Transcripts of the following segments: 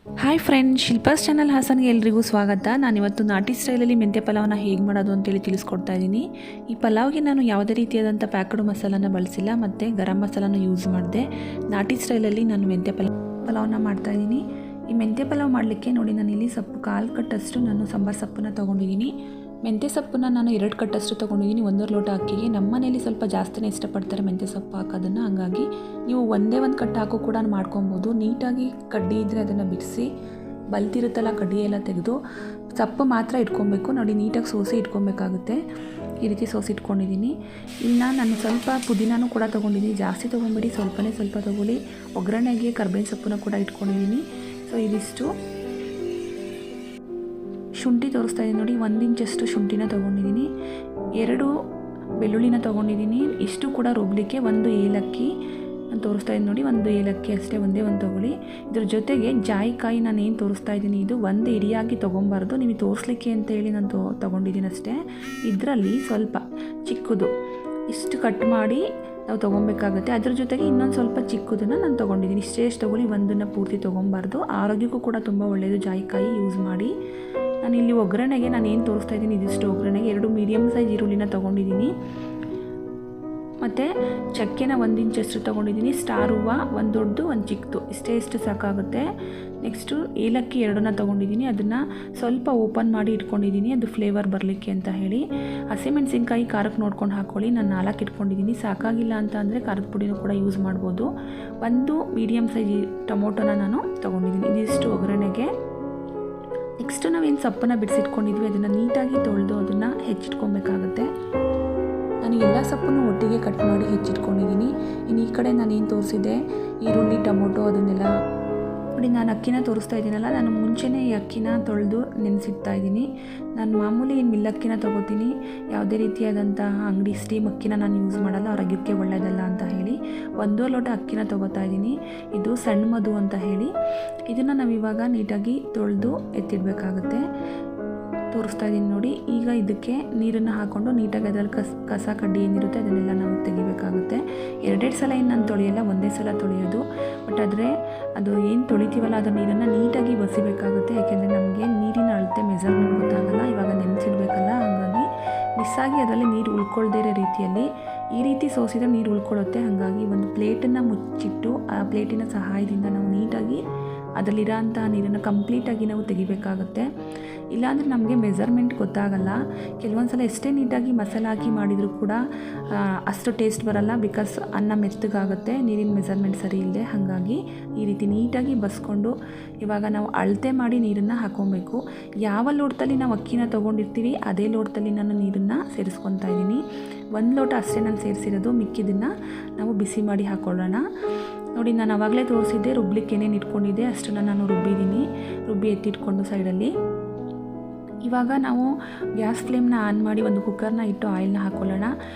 Hi friend, Shilpa's channel ಹಾಸನ್ಗೆ ಎಲ್ರಿಗೂ ಸ್ವಾಗತ. ನಾನಿವತ್ತು ನಾಟಿ ಸ್ಟೈಲಲ್ಲಿ ಮೆಂತ್ಯ ಪಲಾವನ್ನ ಹೇಗೆ ಮಾಡೋದು ಅಂತೇಳಿ ತಿಳಿಸ್ಕೊಡ್ತಾ ಇದ್ದೀನಿ. ಈ ಪಲಾವ್ಗೆ ನಾನು ಯಾವುದೇ ರೀತಿಯಾದಂಥ ಪ್ಯಾಕ್ಡ್ ಮಸಾಲಾನ ಬಳಸಿಲ್ಲ ಮತ್ತು ಗರಂ ಮಸಾಲಾನ ಯೂಸ್ ಮಾಡಿದೆ. ನಾಟಿ ಸ್ಟೈಲಲ್ಲಿ ನಾನು ಮೆಂತ್ಯ ಪಲಾವನ್ನ ಮಾಡ್ತಾಯಿದ್ದೀನಿ. ಈ ಮೆಂತ್ಯ ಪಲಾವ್ ಮಾಡಲಿಕ್ಕೆ ನೋಡಿ, ನಾನಿಲ್ಲಿ ಸೊಪ್ಪು 1/4 ಕಟ್ಟಷ್ಟು ನಾನು ಸಾಂಬಾರು ಸೊಪ್ಪನ್ನು ತೊಗೊಂಡಿದ್ದೀನಿ. ಮೆಂತ್ಯ ಸೊಪ್ಪನ್ನು ನಾನು 2 ಕಟ್ಟಷ್ಟು ತೊಗೊಂಡಿದ್ದೀನಿ 1 ಲೋಟ ಅಕ್ಕಿಗೆ. ನಮ್ಮ ಮನೇಲಿ ಸ್ವಲ್ಪ ಜಾಸ್ತಿನೇ ಇಷ್ಟಪಡ್ತಾರೆ ಮೆಂತ್ಯ ಸೊಪ್ಪು ಹಾಕೋದನ್ನು, ಹಾಗಾಗಿ ನೀವು ಒಂದೇ ಒಂದು ಕಟ್ಟು ಹಾಕೋ ಕೂಡ ಮಾಡ್ಕೊಬೋದು. ನೀಟಾಗಿ ಕಡ್ಡಿ ಇದ್ದರೆ ಅದನ್ನು ಬಿಡಿಸಿ, ಬಲ್ತಿರುತ್ತಲ್ಲ ಕಡ್ಡಿ ಎಲ್ಲ ತೆಗೆದು ಸೊಪ್ಪು ಮಾತ್ರ ಇಟ್ಕೊಬೇಕು. ನೋಡಿ, ನೀಟಾಗಿ ಸೋಸಿ ಇಟ್ಕೊಬೇಕಾಗುತ್ತೆ. ಈ ರೀತಿ ಸೋಸಿ ಇಟ್ಕೊಂಡಿದ್ದೀನಿ. ಇನ್ನು ನಾನು ಸ್ವಲ್ಪ ಪುದೀನೂ ಕೂಡ ತೊಗೊಂಡಿದ್ದೀನಿ. ಜಾಸ್ತಿ ತೊಗೊಂಬೇಡಿ, ಸ್ವಲ್ಪ ತೊಗೊಳ್ಳಿ. ಒಗ್ಗರಣೆಗೆ ಕರ್ಬೇವಿನ ಸೊಪ್ಪನ್ನು ಕೂಡ ಇಟ್ಕೊಂಡಿದ್ದೀನಿ. ಸೊ ಇದಿಷ್ಟು ಶುಂಠಿ ತೋರಿಸ್ತಾ ಇದ್ದೀನಿ ನೋಡಿ, 1 ಇಂಚಷ್ಟು ಶುಂಠಿನ ತೊಗೊಂಡಿದ್ದೀನಿ. 2 ಬೆಳ್ಳುಳ್ಳಿನ ತೊಗೊಂಡಿದ್ದೀನಿ. ಇಷ್ಟು ಕೂಡ ರುಬ್ಲಿಕ್ಕೆ 1 ಏಲಕ್ಕಿ ನಾನು ತೋರಿಸ್ತಾ ಇದ್ದೀನಿ ನೋಡಿ, 1 ಏಲಕ್ಕಿ ಅಷ್ಟೇ, ಒಂದೇ ಒಂದು ತೊಗೊಳ್ಳಿ. ಇದ್ರ ಜೊತೆಗೆ ಜಾಯಿಕಾಯಿ ನಾನು ಏನು ತೋರಿಸ್ತಾ ಇದ್ದೀನಿ, ಇದು 1 ಇಡಿಯಾಗಿ ತೊಗೊಬಾರ್ದು, ನಿಮಗೆ ತೋರಿಸ್ಲಿಕ್ಕೆ ಅಂತೇಳಿ ನಾನು ತೊಗೊಂಡಿದ್ದೀನಿ ಅಷ್ಟೇ. ಇದರಲ್ಲಿ ಸ್ವಲ್ಪ ಚಿಕ್ಕದು ಇಷ್ಟು ಕಟ್ ಮಾಡಿ ನಾವು ತೊಗೊಬೇಕಾಗುತ್ತೆ. ಅದ್ರ ಜೊತೆಗೆ ಇನ್ನೊಂದು ಸ್ವಲ್ಪ ಚಿಕ್ಕದನ್ನು ನಾನು ತೊಗೊಂಡಿದ್ದೀನಿ. ಇಷ್ಟೇ ತೊಗೊಳ್ಳಿ, ಒಂದನ್ನು ಪೂರ್ತಿ ತೊಗೊಬಾರ್ದು. ಆರೋಗ್ಯಕ್ಕೂ ಕೂಡ ತುಂಬ ಒಳ್ಳೆಯದು ಜಾಯಿಕಾಯಿ ಯೂಸ್ ಮಾಡಿ. ನಾನು ಇಲ್ಲಿ ಒಗ್ಗರಣೆಗೆ ನಾನು ಏನು ತೋರಿಸ್ತಾ ಇದ್ದೀನಿ, ಇದಿಷ್ಟು ಒಗ್ಗರಣೆಗೆ 2 ಮೀಡಿಯಮ್ ಸೈಜ್ ಈರುಳ್ಳಿನ ತೊಗೊಂಡಿದ್ದೀನಿ. ಮತ್ತು ಚಕ್ಕೆನ 1 ಇಂಚಷ್ಟು ತೊಗೊಂಡಿದ್ದೀನಿ. ಸ್ಟಾರ್ ಹೂವು 1 ದೊಡ್ಡದು 1 ಚಿಕ್ಕದು, ಇಷ್ಟು ಸಾಕಾಗುತ್ತೆ. ನೆಕ್ಸ್ಟು ಏಲಕ್ಕಿ 2ನ ತೊಗೊಂಡಿದ್ದೀನಿ. ಅದನ್ನು ಸ್ವಲ್ಪ ಓಪನ್ ಮಾಡಿ ಇಟ್ಕೊಂಡಿದ್ದೀನಿ, ಅದು ಫ್ಲೇವರ್ ಬರಲಿಕ್ಕೆ ಅಂತ ಹೇಳಿ. ಹಸಿಮೆಣಸಿನ್ಕಾಯಿ ಖಾರಕ್ಕೆ ನೋಡ್ಕೊಂಡು ಹಾಕ್ಕೊಳ್ಳಿ. ನಾನು 4 ಇಟ್ಕೊಂಡಿದ್ದೀನಿ. ಸಾಕಾಗಿಲ್ಲ ಅಂತ ಅಂದರೆ ಖಾರದ ಪುಡಿನೂ ಕೂಡ ಯೂಸ್ ಮಾಡ್ಬೋದು. 1 ಮೀಡಿಯಮ್ ಸೈಜ್ ಟೊಮೊಟೊನ ನಾನು ತೊಗೊಂಡಿದ್ದೀನಿ. ಇದಿಷ್ಟು ಒಗ್ಗರಣೆಗೆ. ನೆಕ್ಸ್ಟು ನಾವೇನು ಸೊಪ್ಪನ್ನು ಬಿಡಿಸಿಟ್ಕೊಂಡಿದ್ವಿ ಅದನ್ನು ನೀಟಾಗಿ ತೊಳೆದು ಅದನ್ನು ಹೆಚ್ಚಿಟ್ಕೊಬೇಕಾಗುತ್ತೆ. ನಾನು ಎಲ್ಲ ಸೊಪ್ಪನ್ನು ಒಟ್ಟಿಗೆ ಕಟ್ ಮಾಡಿ ಹೆಚ್ಚಿಟ್ಕೊಂಡಿದ್ದೀನಿ. ಇನ್ನು ಈ ಕಡೆ ನಾನೇನು ತೋರಿಸಿದೆ, ಈರುಳ್ಳಿ ಟೊಮೊಟೊ ಅದನ್ನೆಲ್ಲ ನೋಡಿ, ನಾನು ಅಕ್ಕಿನ ತೋರಿಸ್ತಾ ಇದ್ದೀನಲ್ಲ, ನಾನು ಮುಂಚೆನೇ ಈ ಅಕ್ಕಿನ ತೊಳೆದು ನೆನೆಸಿಡ್ತಾ ಇದ್ದೀನಿ. ನಾನು ಮಾಮೂಲಿ ಮಿಲ್ಲಕ್ಕಿನ ತೊಗೋತೀನಿ, ಯಾವುದೇ ರೀತಿಯಾದಂತಹ ಅಂಗಡಿ ಸ್ಟೀಮ್ ಅಕ್ಕಿನ ನಾನು ಯೂಸ್ ಮಾಡಲ್ಲ, ಆರೋಗ್ಯಕ್ಕೆ ಒಳ್ಳೆಯದಲ್ಲ ಅಂತ ಹೇಳಿ 1 ಲೋಟ ಅಕ್ಕಿನ ತೊಗೋತಾ ಇದ್ದೀನಿ. ಇದು ಸಣ್ಣ ಮಧು ಅಂತ ಹೇಳಿ. ಇದನ್ನು ನಾವು ಇವಾಗ ನೀಟಾಗಿ ತೊಳೆದು ಎತ್ತಿಡಬೇಕಾಗುತ್ತೆ. ತೋರಿಸ್ತಾ ಇದ್ದೀನಿ ನೋಡಿ. ಈಗ ಇದಕ್ಕೆ ನೀರನ್ನು ಹಾಕ್ಕೊಂಡು ನೀಟಾಗಿ ಅದರಲ್ಲಿ ಕಸ ಕಡ್ಡಿ ಏನಿರುತ್ತೆ ಅದನ್ನೆಲ್ಲ ನಾವು ತೆಗಿಬೇಕಾಗುತ್ತೆ. 2 ಸಲ ಏನು ನಾನು ತೊಳೆಯಲ್ಲ, ಒಂದೇ ಸಲ ತೊಳೆಯೋದು. ಬಟ್ ಆದರೆ ಅದು ಏನು ತೊಳಿತೀವಲ್ಲ ಅದರ ನೀರನ್ನು ನೀಟಾಗಿ ಬಸಿಬೇಕಾಗುತ್ತೆ. ಯಾಕೆಂದರೆ ನಮಗೆ ನೀರಿನ ಅಳತೆ ಮೆಜರ್ಮೆಂಟ್ ಗೊತ್ತಾಗಲ್ಲ, ಇವಾಗ ನೆನೆಸಿಡ್ಬೇಕಲ್ಲ, ಹಾಗಾಗಿ ಮಿಸ್ಸಾಗಿ ಅದರಲ್ಲಿ ನೀರು ಉಳ್ಕೊಳ್ದೇ ಇರೋ ರೀತಿಯಲ್ಲಿ ಈ ರೀತಿ ಸೋಸಿದ್ರೆ ನೀರು ಉಳ್ಕೊಳ್ಳುತ್ತೆ. ಹಾಗಾಗಿ ಒಂದು ಪ್ಲೇಟನ್ನು ಮುಚ್ಚಿಟ್ಟು ಆ ಪ್ಲೇಟಿನ ಸಹಾಯದಿಂದ ನಾವು ನೀಟಾಗಿ ಅದರಲ್ಲಿರೋ ಅಂಥ ನೀರನ್ನು ಕಂಪ್ಲೀಟಾಗಿ ನಾವು ತೆಗಿಬೇಕಾಗುತ್ತೆ. ಇಲ್ಲಾಂದರೆ ನಮಗೆ ಮೆಜರ್ಮೆಂಟ್ ಗೊತ್ತಾಗಲ್ಲ. ಕೆಲವೊಂದು ಸಲ ಎಷ್ಟೇ ನೀಟಾಗಿ ಮಸಾಲೆ ಹಾಕಿ ಮಾಡಿದರೂ ಕೂಡ ಅಷ್ಟು ಟೇಸ್ಟ್ ಬರಲ್ಲ, ಬಿಕಾಸ್ ಅನ್ನ ಮೆತ್ತಗಾಗುತ್ತೆ, ನೀರಿನ ಮೆಜರ್ಮೆಂಟ್ ಸರಿ ಇಲ್ಲದೆ. ಹಾಗಾಗಿ ಈ ರೀತಿ ನೀಟಾಗಿ ಬಸ್ಕೊಂಡು ಇವಾಗ ನಾವು ಅಳತೆ ಮಾಡಿ ನೀರನ್ನು ಹಾಕ್ಕೊಬೇಕು. ಯಾವ ಲೋಟದಲ್ಲಿ ನಾವು ಅಕ್ಕಿನ ತೊಗೊಂಡಿರ್ತೀವಿ ಅದೇ ಲೋಟದಲ್ಲಿ ನಾನು ನೀರನ್ನು ಸೇರಿಸ್ಕೊತಾ ಇದ್ದೀನಿ. 1 ಲೋಟ ಅಷ್ಟೇ ನಾನು ಸೇರಿಸಿರೋದು, ಮಿಕ್ಕಿದ್ದನ್ನು ನಾವು ಬಿಸಿ ಮಾಡಿ ಹಾಕ್ಕೊಳ್ಳೋಣ. ನೋಡಿ, ನಾನು ಆವಾಗಲೇ ತೋರಿಸಿದ್ದೆ ರುಬ್ಲಿಕ್ಕೆ ಏನೇನು ಇಟ್ಕೊಂಡಿದ್ದೆ ಅಷ್ಟನ್ನು ನಾನು ರುಬ್ಬಿ ಎತ್ತಿಟ್ಕೊಂಡು ಸೈಡಲ್ಲಿ. ಇವಾಗ ನಾವು ಗ್ಯಾಸ್ ಫ್ಲೇಮ್ನ ಆನ್ ಮಾಡಿ ಒಂದು ಕುಕ್ಕರ್ನ ಇಟ್ಟು ಆಯಿಲ್ನ ಹಾಕ್ಕೊಳ್ಳೋಣ.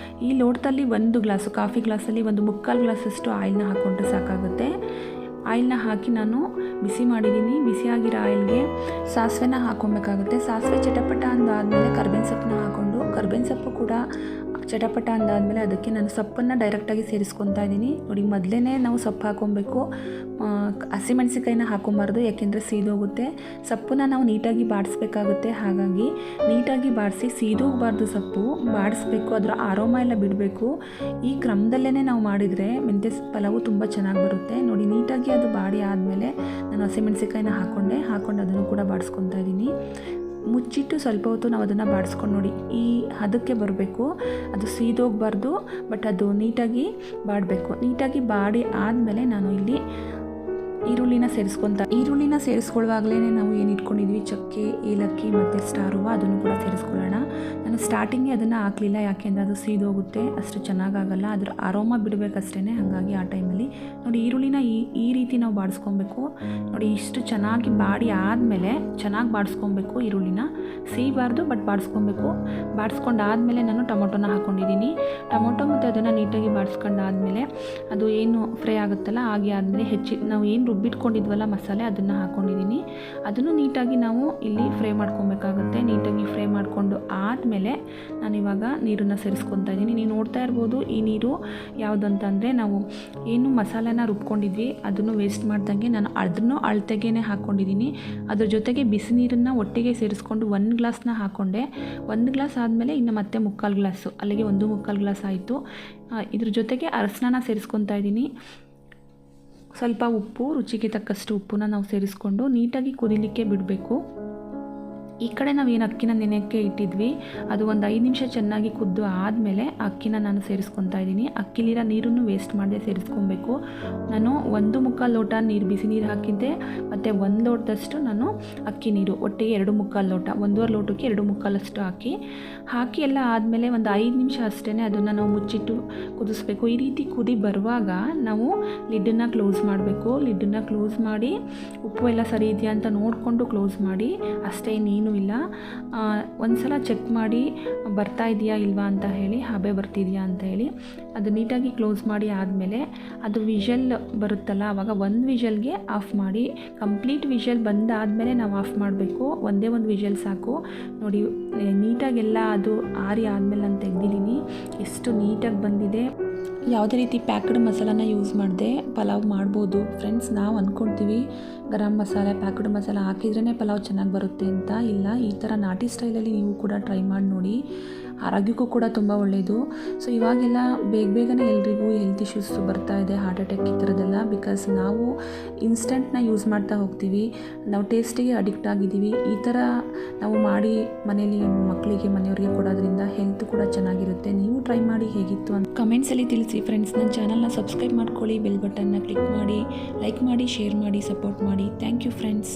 ಈ ಲೋಟದಲ್ಲಿ 1 ಗ್ಲಾಸು, ಕಾಫಿ ಗ್ಲಾಸಲ್ಲಿ 1/4 ಗ್ಲಾಸಷ್ಟು ಆಯಿಲ್ನ ಹಾಕ್ಕೊಂಡ್ರೆ ಸಾಕಾಗುತ್ತೆ. ಆಯಿಲ್ನ ಹಾಕಿ ನಾನು ಬಿಸಿ ಮಾಡಿದ್ದೀನಿ. ಬಿಸಿಯಾಗಿರೋ ಆಯಿಲ್ಗೆ ಸಾಸಿವೆನ ಹಾಕ್ಕೊಬೇಕಾಗುತ್ತೆ. ಸಾಸಿವೆ ಚಟಪಟ ಅಂದಾದಮೇಲೆ ಕರ್ಬೇವಿನ ಸೊಪ್ಪನ್ನ ಹಾಕ್ಕೊಂಡು, ಕರ್ಬೇವಿನ ಸೊಪ್ಪು ಕೂಡ ಚಟಪಟ ಅಂದಾದಮೇಲೆ ಅದಕ್ಕೆ ನಾನು ಸೊಪ್ಪನ್ನು ಡೈರೆಕ್ಟಾಗಿ ಸೇರಿಸ್ಕೊತಾ ಇದ್ದೀನಿ. ನೋಡಿ, ಮೊದಲೇ ನಾವು ಸೊಪ್ಪು ಹಾಕ್ಕೊಬೇಕು, ಹಸಿಮೆಣಸಿಕಾಯಿನ ಹಾಕ್ಕೊಬಾರ್ದು, ಯಾಕೆಂದರೆ ಸೀದೋಗುತ್ತೆ. ಸೊಪ್ಪನ್ನ ನಾವು ನೀಟಾಗಿ ಬಾಡಿಸ್ಬೇಕಾಗುತ್ತೆ. ಹಾಗಾಗಿ ನೀಟಾಗಿ ಬಾಡಿಸಿ, ಸೀದೋಗಬಾರ್ದು, ಸೊಪ್ಪು ಬಾಡಿಸ್ಬೇಕು, ಅದರ ಆರೋಮ ಎಲ್ಲ ಬಿಡಬೇಕು. ಈ ಕ್ರಮದಲ್ಲೇ ನಾವು ಮಾಡಿದರೆ ಮೆಂತ್ಯ ಪಲಾವು ತುಂಬ ಚೆನ್ನಾಗಿ ಬರುತ್ತೆ. ನೋಡಿ, ನೀಟಾಗಿ ಅದು ಬಾಡಿ ಆದಮೇಲೆ ನಾನು ಹಸಿಮೆಣಸಿಕಾಯಿನ ಹಾಕ್ಕೊಂಡು ಅದನ್ನು ಕೂಡ ಬಾಡಿಸ್ಕೊತಾ ಇದ್ದೀನಿ. ಮುಚ್ಚಿಟ್ಟು ಸ್ವಲ್ಪ ಹೊತ್ತು ನಾವು ಅದನ್ನು ಬಾಡಿಸ್ಕೊಂಡು ನೋಡಿ, ಈ ಹದಕ್ಕೆ ಬರಬೇಕು. ಅದು ಸೀದೋಗಬಾರ್ದು, ಬಟ್ ಅದು ನೀಟಾಗಿ ಬಾಡಬೇಕು. ನೀಟಾಗಿ ಬಾಡಿ ಆದಮೇಲೆ ನಾನು ಇಲ್ಲಿ ಈರುಳ್ಳಿನ ಸೇರಿಸ್ಕೊಳ್ಳುವಾಗಲೇ ನಾವು ಏನು ಇಟ್ಕೊಂಡಿದ್ವಿ, ಚಕ್ಕೆ, ಏಲಕ್ಕಿ ಮತ್ತು ಸ್ಟಾರ್ ಹೂವು, ಅದನ್ನು ಕೂಡ ಸೇರಿಸ್ಕೊಳ್ಳೋಣ. ನಾನು ಸ್ಟಾರ್ಟಿಂಗೇ ಅದನ್ನು ಹಾಕಲಿಲ್ಲ, ಯಾಕೆಂದರೆ ಅದು ಸೀದೋಗುತ್ತೆ, ಅಷ್ಟು ಚೆನ್ನಾಗಾಗಲ್ಲ, ಅದರ ಅರೋಮ ಬಿಡಬೇಕಷ್ಟೇ. ಹಾಗಾಗಿ ಆ ಟೈಮಲ್ಲಿ ನೋಡಿ, ಈರುಳ್ಳಿನ ಈ ರೀತಿ ನಾವು ಬಾಡಿಸ್ಕೊಬೇಕು. ನೋಡಿ, ಇಷ್ಟು ಚೆನ್ನಾಗಿ ಬಾಡಿ ಆದಮೇಲೆ ಚೆನ್ನಾಗಿ ಬಾಡಿಸ್ಕೊಬೇಕು. ಈರುಳ್ಳಿನ ಸೀಬಾರ್ದು, ಬಟ್ ಬಾಡಿಸ್ಕೊಬೇಕು. ಬಾಡಿಸ್ಕೊಂಡಾದಮೇಲೆ ನಾನು ಟೊಮೊಟೊನ ಹಾಕ್ಕೊಂಡಿದ್ದೀನಿ. ಟೊಮೊಟೊ ಮತ್ತು ಅದನ್ನು ನೀಟಾಗಿ ಬಾಡಿಸ್ಕೊಂಡಾದಮೇಲೆ ಅದು ಏನು ಫ್ರೈ ಆಗುತ್ತಲ್ಲ, ಹಾಗೆ ಆದಮೇಲೆ ನಾವು ಏನು ರುಬ್ಬಿಟ್ಕೊಂಡಿದ್ವಲ್ಲ ಮಸಾಲೆ ಅದನ್ನು ಹಾಕ್ಕೊಂಡಿದ್ದೀನಿ. ಅದನ್ನು ನೀಟಾಗಿ ನಾವು ಇಲ್ಲಿ ಫ್ರೈ ಮಾಡ್ಕೊಬೇಕಾಗುತ್ತೆ. ನೀಟಾಗಿ ಫ್ರೈ ಮಾಡಿಕೊಂಡು ಆದಮೇಲೆ ನಾನಿವಾಗ ನೀರನ್ನು ಸೇರಿಸ್ಕೊತಾ ಇದ್ದೀನಿ. ನೀವು ನೋಡ್ತಾ ಇರ್ಬೋದು ಈ ನೀರು ಯಾವುದಂತಂದರೆ ನಾವು ಏನು ಮಸಾಲೆನ ರುಬ್ಕೊಂಡಿದ್ವಿ ಅದನ್ನು ವೇಸ್ಟ್ ಮಾಡ್ದಂಗೆ ನಾನು ಅದನ್ನು ಅಳತೆಗೇ ಹಾಕ್ಕೊಂಡಿದ್ದೀನಿ. ಅದ್ರ ಜೊತೆಗೆ ಬಿಸಿ ನೀರನ್ನು ಒಟ್ಟಿಗೆ ಸೇರಿಸ್ಕೊಂಡು 1 ಗ್ಲಾಸ್ನ ಹಾಕ್ಕೊಂಡೆ. 1 ಗ್ಲಾಸ್ ಆದಮೇಲೆ ಇನ್ನು ಮತ್ತೆ 3/4 ಗ್ಲಾಸು, ಅಲ್ಲಿಗೆ 1 ಗ್ಲಾಸ್ ಆಯಿತು. ಇದ್ರ ಜೊತೆಗೆ ಅರಶಿನ ಸೇರಿಸ್ಕೊತಾ ಇದ್ದೀನಿ. ಸ್ವಲ್ಪ ಉಪ್ಪು, ರುಚಿಗೆ ತಕ್ಕಷ್ಟು ಉಪ್ಪನ್ನ ನಾವು ಸೇರಿಸ್ಕೊಂಡು ನೀಟಾಗಿ ಕುದಿಲಿಕ್ಕೆ ಬಿಡಬೇಕು. ಈ ಕಡೆ ನಾವು ಏನು ಅಕ್ಕಿನ ನೆನೆಯೋಕ್ಕೆ ಇಟ್ಟಿದ್ವಿ ಅದು ಒಂದು 5 ನಿಮಿಷ ಚೆನ್ನಾಗಿ ಕುದ್ದು ಆದಮೇಲೆ ಅಕ್ಕಿನ ನಾನು ಸೇರಿಸ್ಕೊತಾ ಇದ್ದೀನಿ. ಅಕ್ಕಿಲಿರೋ ನೀರನ್ನು ವೇಸ್ಟ್ ಮಾಡದೆ ಸೇರಿಸ್ಕೊಬೇಕು. ನಾನು 1/4 ಲೋಟ ನೀರು, ಬಿಸಿ ನೀರು ಹಾಕಿದ್ದೆ, ಮತ್ತು 1 ಲೋಟದಷ್ಟು ನಾನು ಅಕ್ಕಿ ನೀರು, ಒಟ್ಟಿಗೆ 2/4 ಲೋಟ, 1.5 ಲೋಟಕ್ಕೆ 2/4 ಹಾಕಿ ಎಲ್ಲ ಆದಮೇಲೆ ಒಂದು 5 ನಿಮಿಷ ಅಷ್ಟೇ ಅದನ್ನು ನಾವು ಮುಚ್ಚಿಟ್ಟು ಕುದಿಸ್ಬೇಕು. ಈ ರೀತಿ ಕುದಿ ಬರುವಾಗ ನಾವು ಲಿಡ್ಡನ್ನು ಕ್ಲೋಸ್ ಮಾಡಬೇಕು. ಲಿಡ್ಡನ್ನು ಕ್ಲೋಸ್ ಮಾಡಿ ಉಪ್ಪು ಎಲ್ಲ ಸರಿ ಇದೆಯಾ ಅಂತ ನೋಡಿಕೊಂಡು ಕ್ಲೋಸ್ ಮಾಡಿ, ಅಷ್ಟೇ, ಇನ್ನೇನು ಇಲ್ಲ. ಒಂದು ಸಲ ಚೆಕ್ ಮಾಡಿ ಬರ್ತಾ ಇದೆಯಾ ಇಲ್ವಾ ಅಂತ ಹೇಳಿ, ಹಬೆ ಬರ್ತಿದೆಯಾ ಅಂತ ಹೇಳಿ ಅದು ನೀಟಾಗಿ ಕ್ಲೋಸ್ ಮಾಡಿ ಆದಮೇಲೆ ಅದು ವಿಷಲ್ ಬರುತ್ತಲ್ಲ, ಆವಾಗ 1 ವಿಷಲ್ಗೆ ಆಫ್ ಮಾಡಿ. ಕಂಪ್ಲೀಟ್ ವಿಷಲ್ ಬಂದಾದಮೇಲೆ ನಾವು ಆಫ್ ಮಾಡಬೇಕು. ಒಂದೇ ಒಂದು ವಿಷಲ್ ಸಾಕು. ನೋಡಿ ನೀಟಾಗೆಲ್ಲ ಅದು ಆರಿ ಆದಮೇಲೆ ನಾನು ತೆಗೆದಿದ್ದೀನಿ. ಎಷ್ಟು ನೀಟಾಗಿ ಬಂದಿದೆ. ಯಾವುದೇ ರೀತಿ ಪ್ಯಾಕ್ಡ್ ಮಸಾಲಾನ ಯೂಸ್ ಮಾಡದೆ ಪಲಾವ್ ಮಾಡ್ಬೋದು ಫ್ರೆಂಡ್ಸ್. ನಾವು ಅಂದ್ಕೊಳ್ತೀವಿ ಗರಂ ಮಸಾಲೆ, ಪ್ಯಾಕ್ಡ್ ಮಸಾಲ ಹಾಕಿದ್ರೇ ಪಲಾವ್ ಚೆನ್ನಾಗಿ ಬರುತ್ತೆ ಅಂತ. ಇಲ್ಲ, ಈ ಥರ ನಾಟಿ ಸ್ಟೈಲಲ್ಲಿ ನೀವು ಕೂಡ ಟ್ರೈ ಮಾಡಿ ನೋಡಿ. ಆರೋಗ್ಯಕ್ಕೂ ಕೂಡ ತುಂಬ ಒಳ್ಳೆಯದು. ಸೊ ಇವಾಗೆಲ್ಲ ಬೇಗನೆ ಎಲ್ರಿಗೂ ಹೆಲ್ತ್ ಇಶ್ಯೂಸ್ ಬರ್ತಾ ಇದೆ, ಹಾರ್ಟ್ ಅಟ್ಯಾಕ್ ಈ ಥರದ್ದೆಲ್ಲ. ಬಿಕಾಸ್ ನಾವು ಇನ್ಸ್ಟೆಂಟ್ನ ಯೂಸ್ ಮಾಡ್ತಾ ಹೋಗ್ತೀವಿ, ನಾವು ಟೇಸ್ಟಿಗೆ ಅಡಿಕ್ಟ್ ಆಗಿದ್ದೀವಿ. ಈ ಥರ ನಾವು ಮಾಡಿ ಮನೇಲಿ ಮಕ್ಕಳಿಗೆ, ಮನೆಯವ್ರಿಗೆ ಕೊಡೋದ್ರಿಂದ ಹೆಲ್ತ್ ಕೂಡ ಚೆನ್ನಾಗಿರುತ್ತೆ. ನೀವು ಟ್ರೈ ಮಾಡಿ ಹೇಗಿತ್ತು ಅಂತ ಕಮೆಂಟ್ಸಲ್ಲಿ ತಿಳಿಸಿ ಫ್ರೆಂಡ್ಸ್. ನನ್ನ ಚಾನಲ್ನ ಸಬ್ಸ್ಕ್ರೈಬ್ ಮಾಡ್ಕೊಳ್ಳಿ, ಬೆಲ್ ಬಟನ್ನ ಕ್ಲಿಕ್ ಮಾಡಿ, ಲೈಕ್ ಮಾಡಿ, ಶೇರ್ ಮಾಡಿ, ಸಪೋರ್ಟ್ ಮಾಡಿ. Thank you friends.